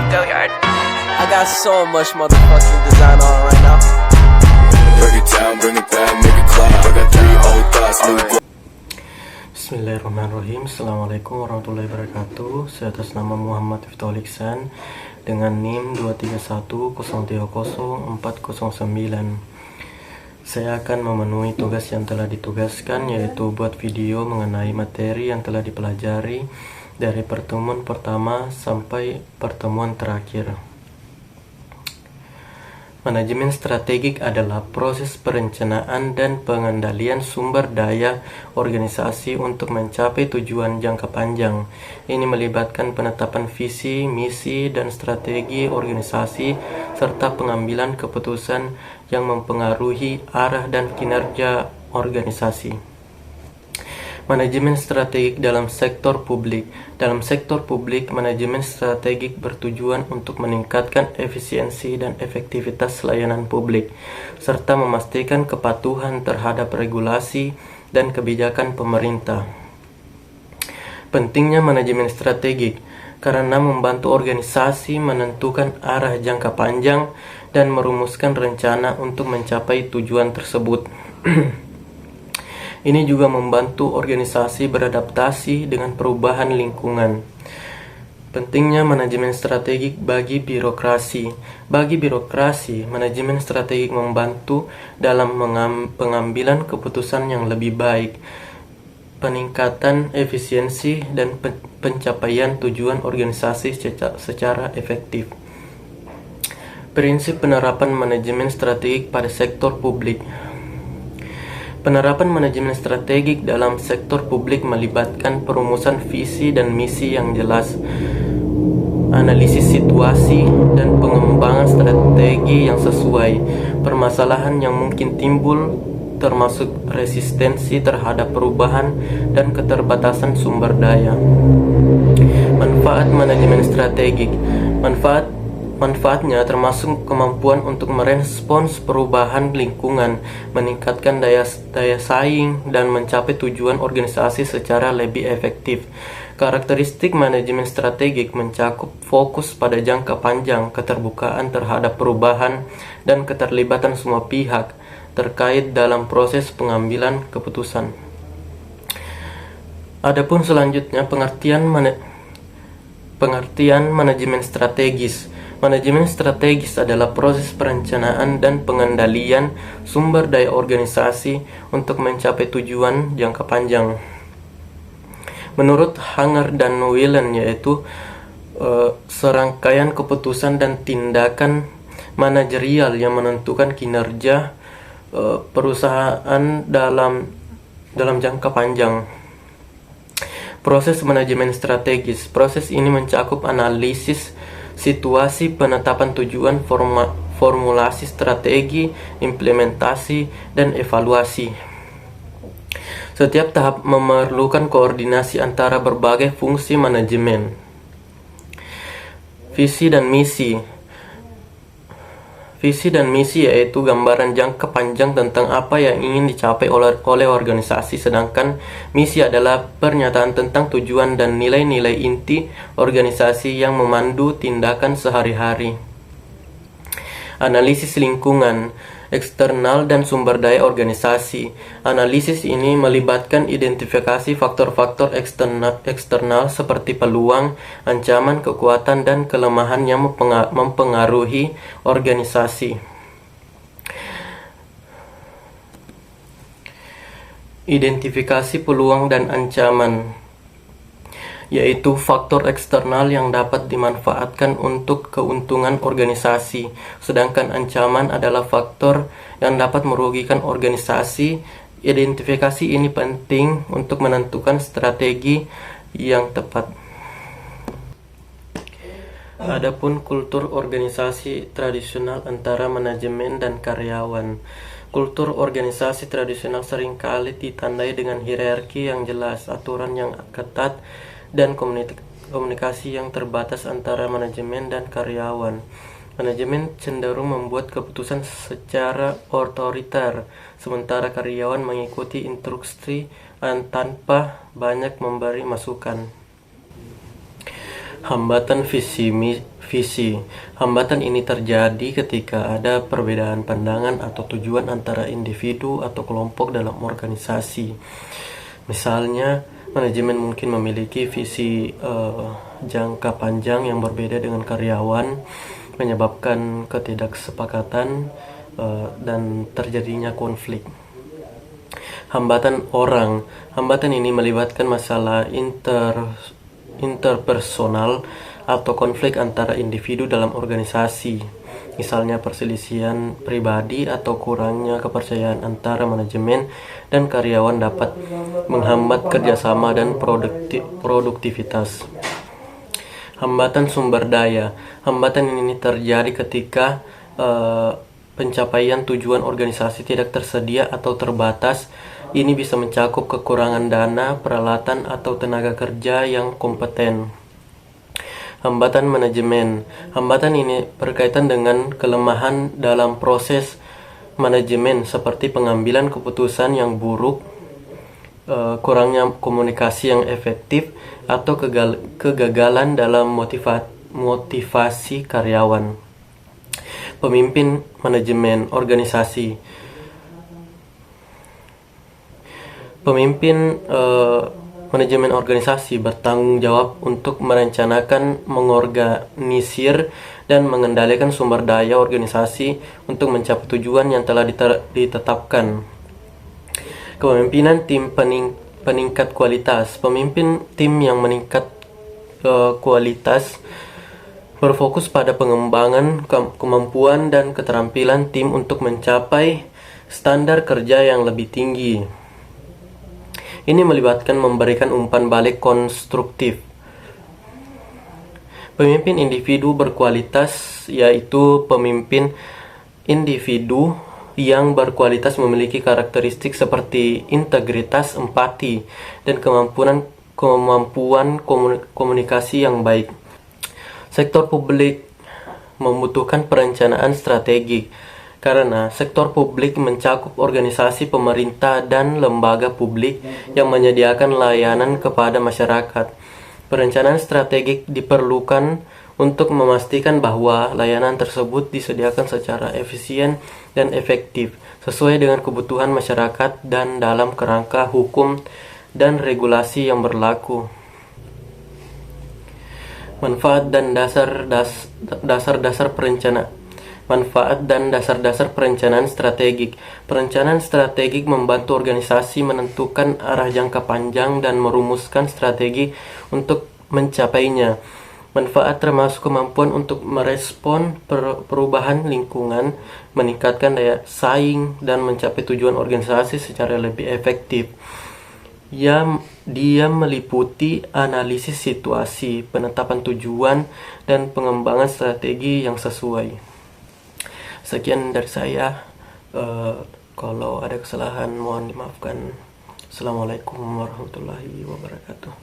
Go yard. I got so much motherfucking design on right now. Break it down, bring it back, make it clap. I got 3 old thoughts, new. Bismillahirrahmanirrahim. Assalamualaikum warahmatullahi wabarakatuh. Saya atas nama Muhammad Iftaul Iksan dengan NIM 231030409. Saya akan memenuhi tugas yang telah ditugaskan, yaitu buat video mengenai materi yang telah dipelajari dari pertemuan pertama sampai pertemuan terakhir. Manajemen strategik adalah proses perencanaan dan pengendalian sumber daya organisasi untuk mencapai tujuan jangka panjang. Ini melibatkan penetapan visi, misi, dan strategi organisasi serta pengambilan keputusan yang mempengaruhi arah dan kinerja organisasi. Manajemen strategik dalam sektor publik. Dalam sektor publik, manajemen strategik bertujuan untuk meningkatkan efisiensi dan efektivitas layanan publik, serta memastikan kepatuhan terhadap regulasi dan kebijakan pemerintah. Pentingnya manajemen strategik karena membantu organisasi menentukan arah jangka panjang dan merumuskan rencana untuk mencapai tujuan tersebut. Ini juga membantu organisasi beradaptasi dengan perubahan lingkungan. Pentingnya manajemen strategik bagi birokrasi. Bagi birokrasi, manajemen strategik membantu dalam pengambilan keputusan yang lebih baik, peningkatan efisiensi, dan pencapaian tujuan organisasi secara efektif. Prinsip penerapan manajemen strategik pada sektor publik. Penerapan manajemen strategik dalam sektor publik melibatkan perumusan visi dan misi yang jelas, analisis situasi, dan pengembangan strategi yang sesuai. Permasalahan yang mungkin timbul termasuk resistensi terhadap perubahan dan keterbatasan sumber daya. Manfaat manajemen strategik. Manfaatnya termasuk kemampuan untuk merespons perubahan lingkungan, meningkatkan daya saing, dan mencapai tujuan organisasi secara lebih efektif. Karakteristik manajemen strategik mencakup fokus pada jangka panjang, keterbukaan terhadap perubahan, dan keterlibatan semua pihak terkait dalam proses pengambilan keputusan. Adapun selanjutnya pengertian manajemen strategis. Manajemen strategis adalah proses perencanaan dan pengendalian sumber daya organisasi untuk mencapai tujuan jangka panjang. Menurut Hanger dan Whelan, yaitu serangkaian keputusan dan tindakan manajerial yang menentukan kinerja perusahaan dalam jangka panjang. Proses manajemen strategis. Proses ini mencakup analisis situasi, penetapan tujuan, formulasi strategi, implementasi, dan evaluasi. Setiap tahap memerlukan koordinasi antara berbagai fungsi manajemen. Visi dan misi. Visi dan misi yaitu gambaran jangka panjang tentang apa yang ingin dicapai oleh organisasi, sedangkan misi adalah pernyataan tentang tujuan dan nilai-nilai inti organisasi yang memandu tindakan sehari-hari. Analisis lingkungan, eksternal, dan sumber daya organisasi. Analisis ini melibatkan identifikasi faktor-faktor eksternal seperti peluang, ancaman, kekuatan, dan kelemahan yang mempengaruhi organisasi. Identifikasi peluang dan ancaman, yaitu faktor eksternal yang dapat dimanfaatkan untuk keuntungan organisasi, sedangkan ancaman adalah faktor yang dapat merugikan organisasi. Identifikasi ini penting untuk menentukan strategi yang tepat. Adapun kultur organisasi tradisional antara manajemen dan karyawan. Kultur organisasi tradisional seringkali ditandai dengan hierarki yang jelas, aturan yang ketat, dan komunikasi yang terbatas antara manajemen dan karyawan. Manajemen cenderung membuat keputusan secara otoriter, sementara karyawan mengikuti instruksi tanpa banyak memberi masukan. Hambatan visi. Hambatan ini terjadi ketika ada perbedaan pandangan atau tujuan antara individu atau kelompok dalam organisasi. Misalnya, manajemen mungkin memiliki visi jangka panjang yang berbeda dengan karyawan, menyebabkan ketidaksepakatan dan terjadinya konflik. Hambatan orang. Hambatan ini melibatkan masalah interpersonal atau konflik antara individu dalam organisasi. Misalnya perselisihan pribadi atau kurangnya kepercayaan antara manajemen dan karyawan dapat menghambat kerjasama dan produktivitas. Hambatan sumber daya. Hambatan ini terjadi ketika pencapaian tujuan organisasi tidak tersedia atau terbatas. Ini bisa mencakup kekurangan dana, peralatan, atau tenaga kerja yang kompeten. Hambatan manajemen. Hambatan ini berkaitan dengan kelemahan dalam proses manajemen seperti pengambilan keputusan yang buruk, kurangnya komunikasi yang efektif, atau kegagalan dalam motivasi karyawan. Pemimpin manajemen organisasi. Pemimpin manajemen organisasi bertanggung jawab untuk merencanakan, mengorganisir, dan mengendalikan sumber daya organisasi untuk mencapai tujuan yang telah ditetapkan. Kepemimpinan tim peningkat kualitas. Pemimpin tim yang meningkat kualitas berfokus pada pengembangan kemampuan dan keterampilan tim untuk mencapai standar kerja yang lebih tinggi. Ini melibatkan memberikan umpan balik konstruktif. Pemimpin individu berkualitas, yaitu pemimpin individu yang berkualitas memiliki karakteristik seperti integritas, empati, dan kemampuan komunikasi yang baik. Sektor publik membutuhkan perencanaan strategik, karena sektor publik mencakup organisasi pemerintah dan lembaga publik yang menyediakan layanan kepada masyarakat. Perencanaan strategik diperlukan untuk memastikan bahwa layanan tersebut disediakan secara efisien dan efektif, sesuai dengan kebutuhan masyarakat dan dalam kerangka hukum dan regulasi yang berlaku. Manfaat dan dasar-dasar perencanaan. Manfaat dan dasar-dasar perencanaan strategik. Perencanaan strategik membantu organisasi menentukan arah jangka panjang dan merumuskan strategi untuk mencapainya. Manfaat termasuk kemampuan untuk merespon perubahan lingkungan, meningkatkan daya saing, dan mencapai tujuan organisasi secara lebih efektif. Dia meliputi analisis situasi, penetapan tujuan, dan pengembangan strategi yang sesuai. Sekian dari saya. Kalau ada kesalahan mohon dimaafkan. Assalamualaikum warahmatullahi wabarakatuh.